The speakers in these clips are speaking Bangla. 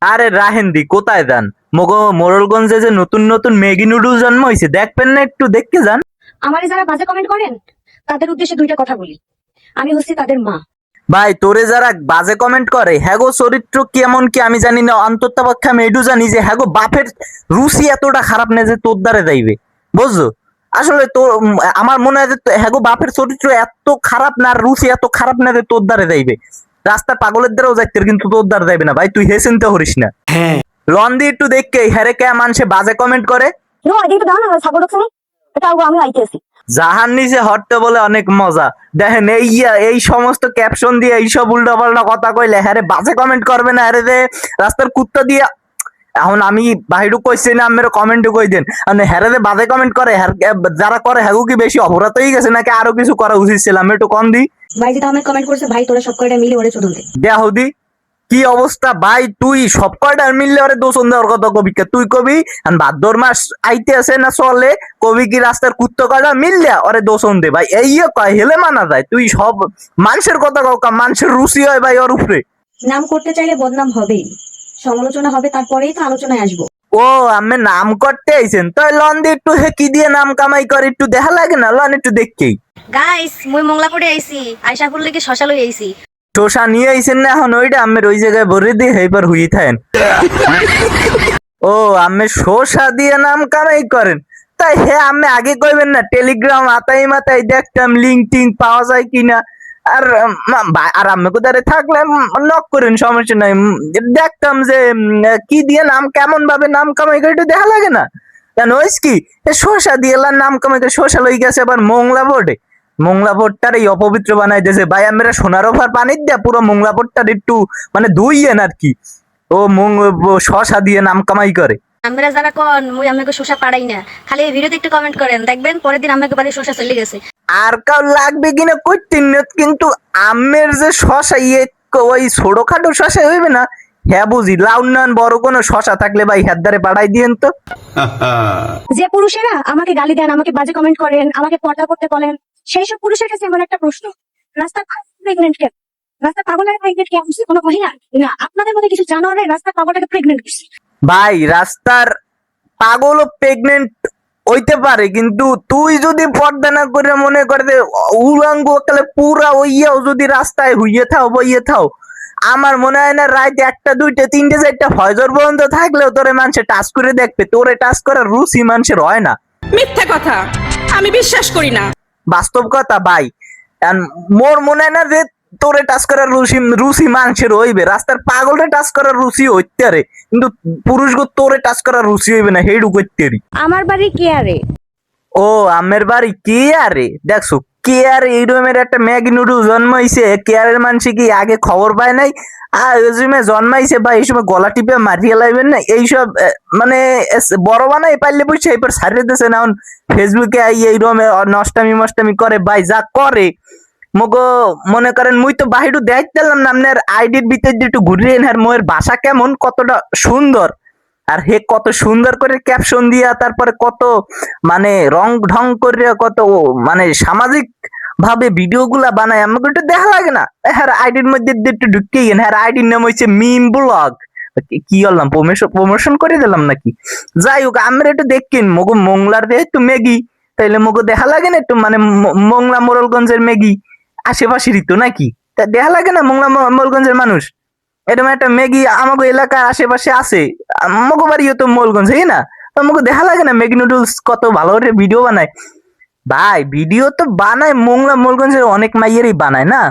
আরে রাহেন্দি কোথায় যান? মোরলগঞ্জে যে নতুন নতুন ম্যাগি নুডলস জন্ম হয়েছে, দেখবেন না? একটু দেখতে যান। আমারে যারা বাজে কমেন্ট করেন তাদের উদ্দেশ্যে দুইটা কথা বলি। আমি হচ্ছি তাদের মা। ভাই তোরে যারা বাজে কমেন্ট করে হ্যাগো চরিত্র কেমন কি আমি জানি না, অন্তত পক্ষে আমি এটু জানি যে হ্যাগো বাপের রুচি এতটা খারাপ না যে তোর দ্বারে যাইবে, বুঝছো? আসলে তোর আমার মনে হয় যে হ্যাগো বাপের চরিত্র এত খারাপ না, আর রুচি এত খারাপ না যে তোর দ্বারে যাইবে। রাস্তা পাগলের দ্বারাও যাইতে কিন্তু তোর দ্বারা যাইবে না ভাই, তুই হে চিন্তা করিস না। লন দিয়ে একটু দেখকে হ্যারে কে মানুষে বাজে কমেন্ট করে। নো আইডি তো দাও না, ছাগল ঢুকছে না। এটা আমি আইতেছি। জাহান নিচে হরতে বলে অনেক মজা। দেখেন এই সমস্ত ক্যাপশন দিয়ে এইসব উল্টা পাল্টা কথা কইলে হ্যারে বাজে কমেন্ট করবে না, আরে যে রাস্তার কুত্তা দিয়ে। এখন আমি বাহিরু কইছি না, আমার কমেন্টও কই দেন। মানে হ্যারে যে বাজে কমেন্ট করে, যারা করে হ্যাগু কি বেশি অপরাধ হয়ে গেছে নাকি আরো কিছু করা উচিত ছিল? আমি একটু কম দিই। ভাই যেটা আমি কমেন্ট করছে, ভাই তোরা সব কয়টা মিলে ওরে চোদন দে। দেহুদি কি অবস্থা ভাই, তুই সব কয়টা মিললে ওরে দোষণ দেওয়ার কথা কবি কে? তুই কবি ভাদ্র মাস আইতে আছে না চলে, কবি কি রাস্তার কুত্ত কয়টা মিললে ওরে দোষণ দে ভাই? এই কয় হেলে মানা যায়? তুই সব মানুষের কথা কাউকা, মানুষের রুচি হয় ভাই ওর উপরে। নাম করতে চাইলে বদনাম হবেই, সমালোচনা হবে, তারপরেই তো আলোচনায় আসবো। ও আমি নাম করতে আইছেন তো লন দিয়ে একটু হে কি দিয়ে নাম কামাই করে একটু দেখা লাগে না? লন একটু দেখকেই। গাইস মুই মংলাপুরে আইছি, আয়সা ফুল কি শশা লই আইছি। শোষা নিয়ে আইছেন না? এখন ওইটা আমের ওই জায়গায় ভরে দিয়ে হেবার হুই থাকেন। ও আমি শোষা দিয়ে নাম কামাই করেন? তাই হে আমি আগে কইবেন না? টেলিগ্রাম আতাই মাতাই দেখতাম লিঙ্ক টিঙ্ক পাওয়া যায় কিনা। আর আর আমি কোথায় থাকলে নক করেন, সমস্যা নাই। দেখতাম যে কি দিয়ে নাম, কেমন ভাবে নাম কামাই করে, একটু দেখা লাগে না? কেন হইস কি শোষা দিয়ে নাম কামাই করে? শোষা লই গেছে আবার মোংলা বোর্ডে। মোংলা বোর্ডটার এই অপবিত্র বানাই দিয়েছে ভাই। আমরা সোনার ওভার পানি দিয়া পুরো মোংলা বোর্ডটার একটু মানে ধুইয়েন আর কি। ও শশা দিয়ে নাম কামাই করে। আমরা যারা কোন মুই আমাকে শশা পাড়াই না, খালি এই ভিডিওতে একটু কমেন্ট করেন, দেখবেন পরের দিন আমাকে বাড়ি শশা চলে গেছে। আর কাউ লাগবে কিনা কইতেন না, কিন্তু আমের যে শশা ওই ছোটখাটো শশা হইবে না? হ্যাঁ বুঝি, লাউন্নান বড় কোনো শশা থাকলে ভাই হ্যাঁ দ্বারে পাঠাই দিয়েন তো। যে পুরুষেরা আমাকে গালি দেন, আমাকে বাজে কমেন্ট করেন, আমাকে পর্দা করতে বলেন, সেই সব পুরুষের কাছে আমার একটা প্রশ্ন, রাস্তা প্রেগনেন্ট কেন? রাস্তা পাগলের প্রেগনেন্ট কেন? কোনো মহিলা না, আপনাদের মধ্যে কিছু জানোয়ারের রাস্তা পাগলটাকে প্রেগনেন্ট করছে। ভাই রাস্তার পাগলও প্রেগনেন্ট হইতে পারে, কিন্তু তুই যদি পর্দা না করে মনে করে যে উলাঙ্গ কালে পুরা ওইয়াও যদি রাস্তায় হুইয়ে থাও বইয়ে থাও, আমার মনে হয় না রাত 1টা 2টা 3টে 4টা ফজর পর্যন্ত থাকলেও তোরে মানুষে টাচ করে দেখবে। তোরে টাচ করার রুচি মানুষের হয় না। মিথ্যা কথা, আমি বিশ্বাস করি না। বাস্তব কথা ভাই। মোর মনে হয় না যে তোরে টাচ করার রুচি মানুষের হইবে। রাস্তার পাগলরে টাচ করার রুচি হইতে পারে, কিন্তু পুরুষগো তোরে টাচ করার রুচি হইবে না, হেডু করতে। আমার বাড়ি কে আরে? ও আমের বাড়ি কে আরে? দেখছো কে আর এই রকমের একটা ম্যাগি নুডল জন্মাইছে, কে আরের মানুষ কি আগে খবর পায় নাই? আর ওই সময় জন্মাইছে বা এই সময় গলা টিপে মারিয়ে লাইবেন না এইসব মানে বড় বানাই পারলে বুঝছে এবার ছাড়িয়ে দিতেছে না। ফেসবুকে এই রকমের নষ্টামি মষ্টামি করে ভাই, যা করে মগো মনে করেন মুই তো বাহিরু দেখতে পেলাম না। আপনার আইডির ভিতর দিয়ে একটু ঘুরিয়ে আর মোয়ের ভাষা কেমন, কতটা সুন্দর, আর হে কত সুন্দর করে ক্যাপশন দিয়া তারপরে কত মানে রং ঢং করে কত মানে সামাজিক ভাবে ভিডিও গুলা বানায়, আমাকে একটু দেখা লাগে না? হ্যাঁ আইডির মধ্যে একটু ঢুকিয়ে গেন। হ্যাঁ আইডির নাম হচ্ছে মিম ব্লগ। কি করলাম, প্রমোশন করে দিলাম নাকি? যাই হোক আমরা একটু দেখেন মগো মোংলার যেহেতু ম্যাগি, তাইলে মগো দেখা লাগে না একটু? মানে মোংলা মোরলগঞ্জের ম্যাগি আশেপাশেরই তো নাকি? তা দেখা লাগে না মোংলা মোরলগঞ্জের মানুষ? এরকম একটা ম্যাগি আমাকে এলাকার আশেপাশে আছে। আমাকে বাড়িও তো মোরলগঞ্জ, না? তো আমাকে দেখা লাগে না ম্যাগি নুডলস কত ভালো করে ভিডিও বানায়? ভাই ভিডিও তো বানায় মোংলা মোরলগঞ্জের অনেক মাইয়েরই বানায় না?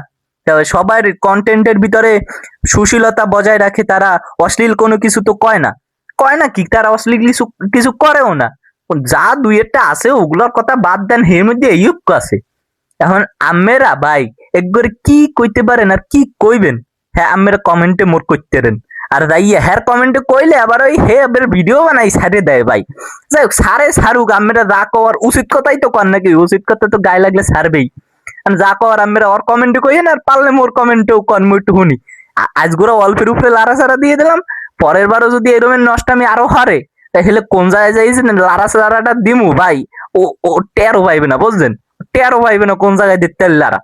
সবার কন্টেন্টের ভিতরে সুশীলতা বজায় রাখে তারা, অশ্লীল কোনো কিছু তো কয় না। কয় না কি তারা অশ্লীল কিছু কিছু করেও না? যা দুই একটা আছে ওগুলোর কথা বাদ দেন, এর মধ্যে এই আছে। এখন আমেরা ভাই একবার কি কইতে পারেন আর কি কইবেন? হ্যাঁ আমেরা কমেন্টে মোর করতে দেন। আর যাইয়া হ্যার কমেন্টে কইলে আবার ওই হে আবার ভিডিও বানাই ছাড়ে দেয় ভাই। যাই হোক সারে সারুক, আমেরা যা কওয়ার উচিত কথাই তো কর নাকি? উচিত কথা তো গায়ে লাগলে ছাড়বেই। যা কওয়ার আমেরা ওর কমেন্টে কইেন, আর পারলে মোর কমেন্টেও কন, মই একটু শুনি। আজগুলো অল্পের উপরে লাড়াচাড়া দিয়ে দিলাম, পরের বারও যদি এরকমের নষ্টামি আরো হারে তাহলে কোন জায়গায় যাইছে লাড়াচাড়াটা দিমু ভাই, ও টেরও পাইবে না, বুঝলেন? টেরও পাইবে না কোন জায়গায় দিতে লারা।